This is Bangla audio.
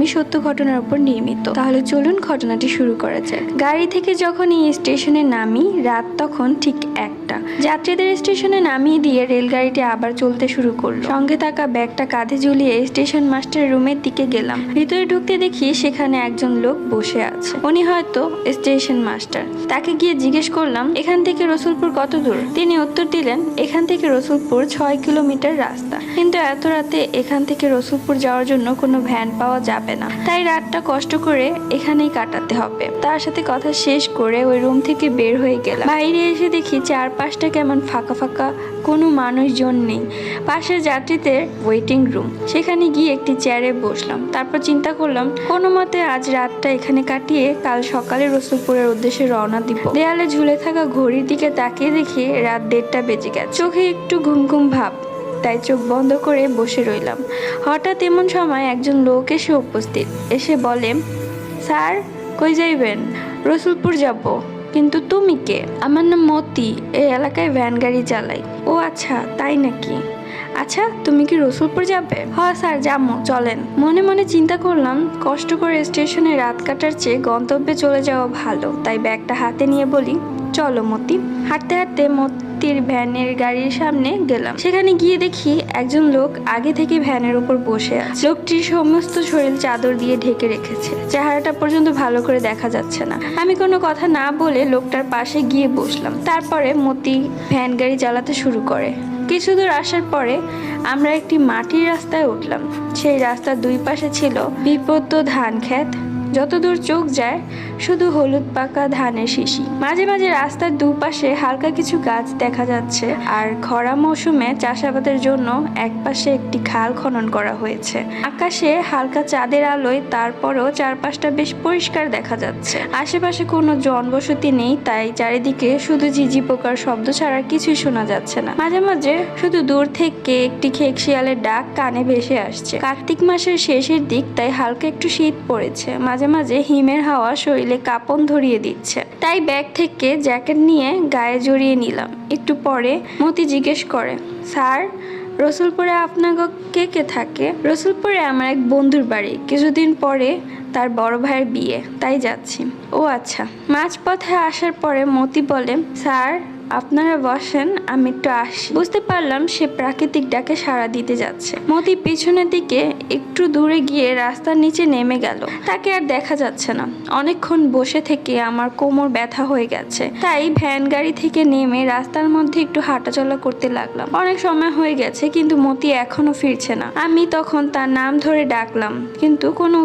একদমই সত্য ঘটনার উপর নির্মিত। তাহলে চলুন ঘটনাটি শুরু করা যাক। গাড়ি থেকে যখন এই স্টেশনে নামি, রাত তখন ঠিক 1টা। যাত্রীদের স্টেশনে নামিয়ে দিয়ে রেলগাড়িটি আবার চলতে শুরু করলো। সঙ্গে থাকা ব্যাগটা কাঁধে ঝুলিয়ে স্টেশন মাস্টার রুমের দিকে গেলাম। ভিতরে ঢুকতে দেখি সেখানে একজন লোক বসে আছে। উনি হয়তো স্টেশন মাস্টার। তাকে গিয়ে জিজ্ঞেস করলাম, এখান থেকে রসুলপুর কত দূর? তিনি উত্তর দিলেন, এখান থেকে রসুলপুর 6 কিলোমিটার রাস্তা, কিন্তু এত রাতে এখান থেকে রসুলপুর যাওয়ার জন্য কোনো ভ্যান পাওয়া যাবে না, তাই রাতটা কষ্ট করে এখানেই কাটাতে হবে। তার সাথে কথা শেষ করে ওই রুম থেকে বের হয়ে গেলাম। বাইরে এসে দেখি চারপাশটা কেমন ফাঁকা ফাঁকা, কোনো মানুষজন নেই। পাশের যাত্রীদের ওয়েটিং রুম, সেখানে গিয়ে একটি চেয়ারে বসলাম। তারপর চিন্তা করলাম কোনো মতে আজ রাতটা এখানে কাটিয়ে কাল সকালে রসুলপুরের উদ্দেশ্যে রওনা দিব। দেয়ালে ঝুলে থাকা ঘড়ির দিকে তাকিয়ে দেখি রাত 1:30 বেজে গেছে। চোখে একটু ঘুম ঘুম ভাব, তাই চোখ বন্ধ করে বসে রইলাম। হঠাৎ এমন সময় একজন লোক এসে উপস্থিত। এসে বলে, স্যার কই যাইবেন? রসুলপুর যাব। কিন্তু তুমি কে? আমার নাম মতি, এই এলাকায় ভ্যান গাড়ি চালাই। ও আচ্ছা, তাই নাকি? আচ্ছা, তুমি কি রসুলপুর যাবে? হ্যাঁ স্যার, যাবো, চলেন। মনে মনে চিন্তা করলাম কষ্ট করে স্টেশনে রাত কাটার চেয়ে গন্তব্যে চলে যাওয়া ভালো, তাই ব্যাগটা হাতে নিয়ে বলি, চলো মতি। হাঁটতে হাঁটতে মতির ভ্যানের গাড়ির সামনে গেলাম। সেখানে গিয়ে দেখি একজন লোক আগে থেকে ভ্যানের উপর বসে আছে। লোকটির সমস্ত শরীর চাদর দিয়ে ঢেকে রেখেছে, চেহারাটা পর্যন্ত ভালো করে দেখা যাচ্ছে না। আমি কোনো কথা না বলে লোকটার পাশে গিয়ে বসলাম। তারপরে মতি ভ্যান গাড়ি চালাতে শুরু করে। কিছু দূর আসার পরে আমরা একটি মাটির রাস্তায় উঠলাম। সেই রাস্তার দুই পাশে ছিল বিপত্ত ধান ক্ষেত। যত দূর চোখ যায় শুধু হলুদ পাকা ধানের শিশি। মাঝে মাঝে রাস্তার দুপাশে হালকা কিছু গাছ দেখা যাচ্ছে। আর খরা মৌসুমে চাষাবাদের জন্য একপাশে একটি খাল খনন করা হয়েছে। আকাশে হালকা চাঁদের আলোয় তারপরও চারপাশটা বেশ পরিষ্কার দেখা যাচ্ছে। আশেপাশে কোনো জনবসতি নেই, তাই চারিদিকে শুধু ঝিঝি পোকার শব্দ ছাড়া কিছুই শোনা যাচ্ছে না। মাঝে মাঝে শুধু দূর থেকে একটি খেকশিয়ালের ডাক কানে ভেসে আসছে। কার্তিক মাসের শেষের দিক, তাই হালকা একটু শীত পড়েছে। মাঝে মাঝে হিমের হাওয়া শরীরে কাঁপন ধরিয়ে দিচ্ছে, তাই ব্যাগ থেকে জ্যাকেট নিয়ে গায়ে জড়িয়ে নিলাম। একটু পরে মতি জিজ্ঞেস করে, স্যার রসুলপুরে আপনার কে কে থাকে? রসুলপুরে আমার এক বন্ধুর বাড়ি, কিছুদিন পরে তার বড় ভাইয়ের বিয়ে, তাই যাচ্ছি। ও আচ্ছা। মাঝপথে আসার পরে মতি বলে, স্যার আপনারা বসেন, আমি একটু আসি। বুঝতে পারলাম সে প্রাকৃতিক ডাকে সাড়া দিতে যাচ্ছে। মতি পিছনের দিকে একটু দূরে গিয়ে রাস্তার নিচে নেমে গেল। তাকে আর দেখা যাচ্ছে না। অনেকক্ষণ বসে থেকে আমার কোমর ব্যথা হয়ে গেছে, তাই ভ্যান গাড়ি থেকে নেমে রাস্তার মধ্যে একটু হাঁটাচলা করতে লাগলাম। অনেক সময় হয়ে গেছে, কিন্তু মতি এখনো ফিরছে না। আমি তখন তার নাম ধরে ডাকলাম, কিন্তু কোনো